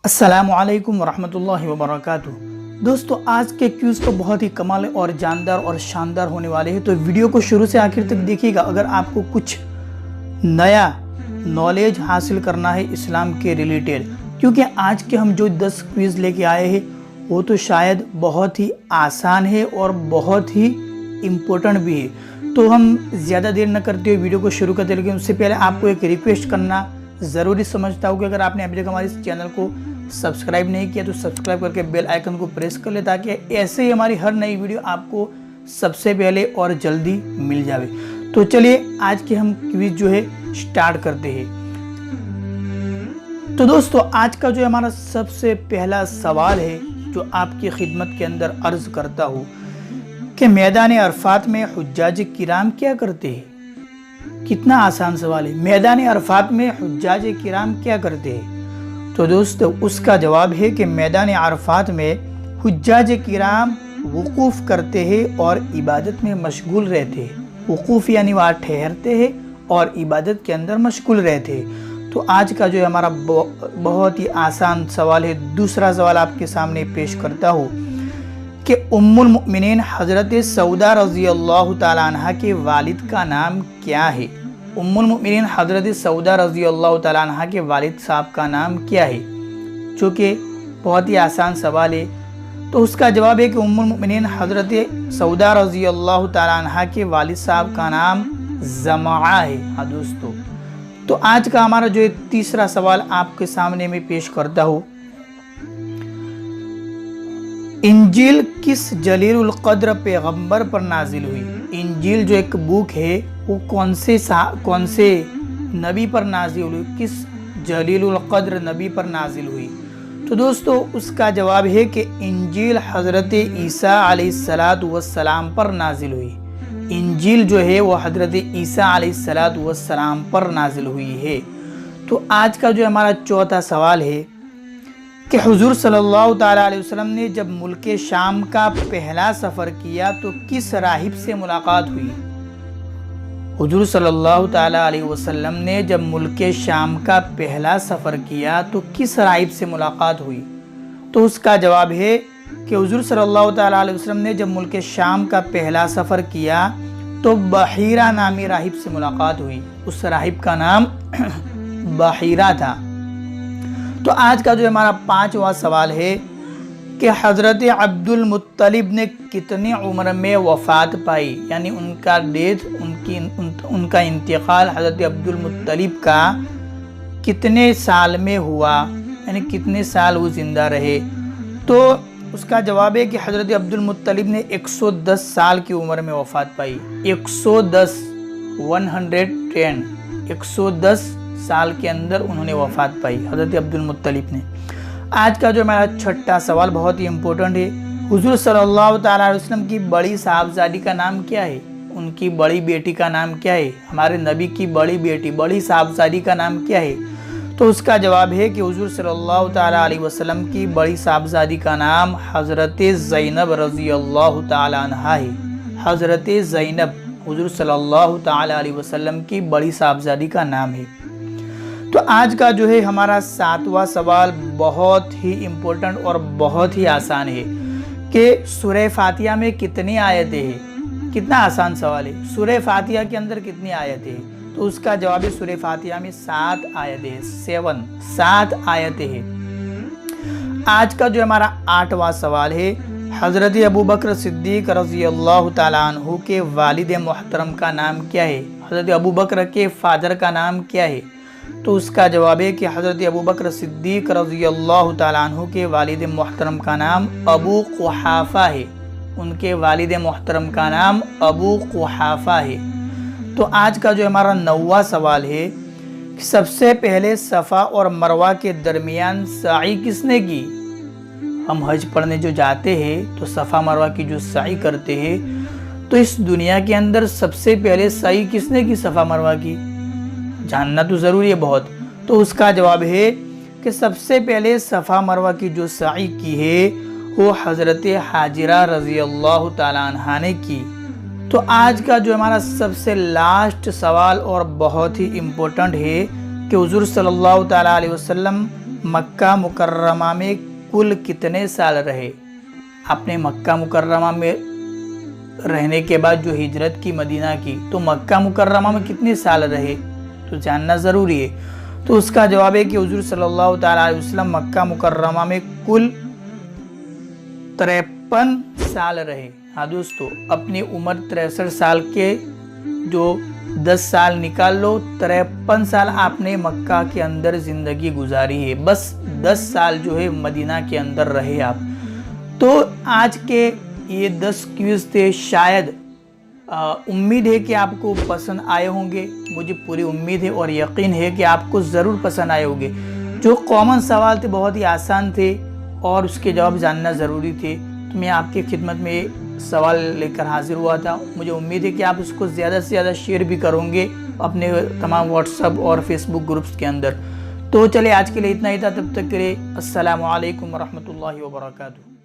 السلام علیکم ورحمۃ اللہ وبرکاتہ۔ دوستو آج کے کیوز تو بہت ہی کمال اور جاندار اور شاندار ہونے والے ہیں، تو ویڈیو کو شروع سے آخر تک دیکھیے گا اگر آپ کو کچھ نیا نالج حاصل کرنا ہے اسلام کے ریلیٹڈ، کیونکہ آج کے ہم جو 10 کوئز لے کے آئے ہیں وہ تو شاید بہت ہی آسان ہے اور بہت ہی امپورٹنٹ بھی ہے۔ تو ہم زیادہ دیر نہ کرتے ہوئے ویڈیو کو شروع کرتے ہیں، لیکن اس سے پہلے آپ کو ایک ریکویسٹ کرنا ضروری سمجھتا ہوں کہ اگر آپ نے ابھی تک ہمارے اس چینل کو سبسکرائب نہیں کیا تو سبسکرائب کر کے بیل آئیکن کو پریس کر لیں، تاکہ ایسے ہی ہماری ہر نئی ویڈیو آپ کو سب سے پہلے اور جلدی مل جاوے۔ تو چلیے آج کے ہم کوئز جو ہے سٹارٹ کرتے ہیں۔ تو دوستو آج کا جو ہمارا سب سے پہلا سوال ہے جو آپ کی خدمت کے اندر عرض کرتا ہوں کہ میدان عرفات میں حجاج کرام کیا کرتے ہیں؟ کتنا آسان سوال ہے، میدان عرفات میں حجاج کرام کیا کرتے ہیں؟ تو دوستو اس کا جواب ہے کہ میدان عرفات میں حجاج کرام وقوف کرتے ہیں اور عبادت میں مشغول رہتے ہیں۔ وقوف یعنی وہاں ٹھہرتے ہیں اور عبادت کے اندر مشغول رہتے ہیں۔ تو آج کا جو ہمارا بہت ہی آسان سوال ہے، دوسرا سوال آپ کے سامنے پیش کرتا ہوں کہ ام المؤمنین حضرت سودا رضی اللہ تعالیٰ عنہ کے والد کا نام کیا ہے؟ ام المؤمنین حضرت سودا رضی اللہ تعالیٰ عنہ کے والد صاحب کا نام کیا ہے؟ جو کہ بہت ہی آسان سوال ہے، تو اس کا جواب ہے کہ ام المؤمنین حضرت سودا رضی اللہ تعالیٰ عنہ کے والد صاحب کا نام زمعہ ہے۔ ہاں دوستو، تو آج کا ہمارا جو تیسرا سوال آپ کے سامنے میں پیش کرتا ہوں، انجیل کس جلیل القدر پیغمبر پر نازل ہوئی؟ انجیل جو ایک بک ہے وہ کون سے نبی پر نازل ہوئی، کس جلیل القدر نبی پر نازل ہوئی؟ تو دوستو اس کا جواب ہے کہ انجیل حضرت عیسیٰ علیہ السلام پر نازل ہوئی۔ انجیل جو ہے وہ حضرت عیسیٰ علیہ السلام پر نازل ہوئی ہے۔ تو آج کا جو ہمارا چوتھا سوال ہے کہ حضور صلی اللہ تعالیٰ علیہ وسلم نے جب ملک شام کا پہلا سفر کیا تو کس راہب سے ملاقات ہوئی؟ حضور صلی اللہ تعالیٰ علیہ وسلم نے جب ملک شام کا پہلا سفر کیا تو کس راہب سے ملاقات ہوئی؟ تو اس کا جواب ہے کہ حضور صلی اللہ تعالیٰ علیہ وسلم نے جب ملک شام کا پہلا سفر کیا تو بحیرہ نامی راہب سے ملاقات ہوئی۔ اس راہب کا نام بحیرہ تھا۔ تو آج کا جو ہمارا پانچواں سوال ہے کہ حضرت عبد المطلب نے کتنی عمر میں وفات پائی؟ یعنی ان کا ڈیتھ، ان کا انتقال حضرت عبد المطلب کا کتنے سال میں ہوا، یعنی کتنے سال وہ زندہ رہے؟ تو اس کا جواب ہے کہ حضرت عبد المطلب نے 110 سال کی عمر میں وفات پائی۔ 110 سال کے اندر انہوں نے وفات پائی حضرت عبد المطلب نے۔ آج کا جو ہمارا چھٹا سوال بہت ہی امپورٹنٹ ہے، حضور صلی اللہ تعالیٰ علیہ وسلم کی بڑی صاحبزادی کا نام کیا ہے؟ ان کی بڑی بیٹی کا نام کیا ہے؟ ہمارے نبی کی بڑی بیٹی، بڑی صاحبزادی کا نام کیا ہے؟ تو اس کا جواب ہے کہ حضور صلی اللہ تعالیٰ علیہ وسلم کی بڑی صاحبزادی کا نام حضرت زینب رضی اللہ تعالیٰ عنہ ہے۔ حضرت زینب حضور صلی اللہ تعالیٰ علیہ وسلم کی بڑی صاحبزادی کا نام ہے۔ تو آج کا جو ہے ہمارا ساتواں سوال بہت ہی امپورٹنٹ اور بہت ہی آسان ہے کہ سورہ فاتحہ میں کتنی آیتیں ہیں؟ کتنا آسان سوال ہے، سورہ فاتحہ کے اندر کتنی آیتیں ہیں؟ تو اس کا جواب ہے سورہ فاتحہ میں 7 آیتیں ہیں، 7 آیتیں ہیں۔ آج کا جو ہمارا 8واں سوال ہے، حضرت ابوبکر صدیق رضی اللہ تعالیٰ عنہ کے والد محترم کا نام کیا ہے؟ حضرت ابوبکر کے فادر کا نام کیا ہے؟ تو اس کا جواب ہے کہ حضرت ابوبکر صدیق رضی اللہ تعالیٰ عنہ کے والد محترم کا نام ابو قحافہ ہے۔ ان کے والد محترم کا نام ابو قحافہ ہے۔ تو آج کا جو ہمارا 9واں سوال ہے کہ سب سے پہلے صفا اور مروہ کے درمیان سعی کس نے کی؟ ہم حج پڑھنے جو جاتے ہیں تو صفا مروہ کی جو سعی کرتے ہیں، تو اس دنیا کے اندر سب سے پہلے سعی کس نے کی صفا مروہ کی؟ جاننا تو ضروری ہے بہت۔ تو اس کا جواب ہے کہ سب سے پہلے صفا مروہ کی جو سعی کی ہے وہ حضرت حاجرہ رضی اللہ تعالیٰ عنہ نے کی۔ تو آج کا جو ہمارا سب سے لاسٹ سوال اور بہت ہی امپورٹنٹ ہے کہ حضور صلی اللہ تعالیٰ علیہ وسلم مکہ مکرمہ میں کل کتنے سال رہے؟ آپ نے مکہ مکرمہ میں رہنے کے بعد جو ہجرت کی مدینہ کی تو مکہ مکرمہ میں کتنے سال رہے تو جاننا ضروری ہے۔ تو اس کا جواب ہے کہ حضور صلی اللہ تعالیٰ علیہ وسلم مکہ مکرمہ میں کل 53 سال رہے۔ ہاں دوستو، اپنی عمر 63 سال کے جو 10 سال نکال لو، 53 سال آپ نے مکہ کے اندر زندگی گزاری ہے، بس 10 سال جو ہے مدینہ کے اندر رہے آپ۔ تو آج کے یہ 10 کوئز تھے، شاید امید ہے کہ آپ کو پسند آئے ہوں گے، مجھے پوری امید ہے اور یقین ہے کہ آپ کو ضرور پسند آئے ہوں گے۔ جو کامن سوال تھے بہت ہی آسان تھے اور اس کے جواب جاننا ضروری تھے، تو میں آپ کی خدمت میں سوال لے کر حاضر ہوا تھا۔ مجھے امید ہے کہ آپ اس کو زیادہ سے زیادہ شیئر بھی کرو گے اپنے تمام واٹس ایپ اور فیس بک گروپس کے اندر۔ تو چلے آج کے لیے اتنا ہی تھا، تب تک کے لیے السلام علیکم ورحمۃ اللہ وبرکاتہ۔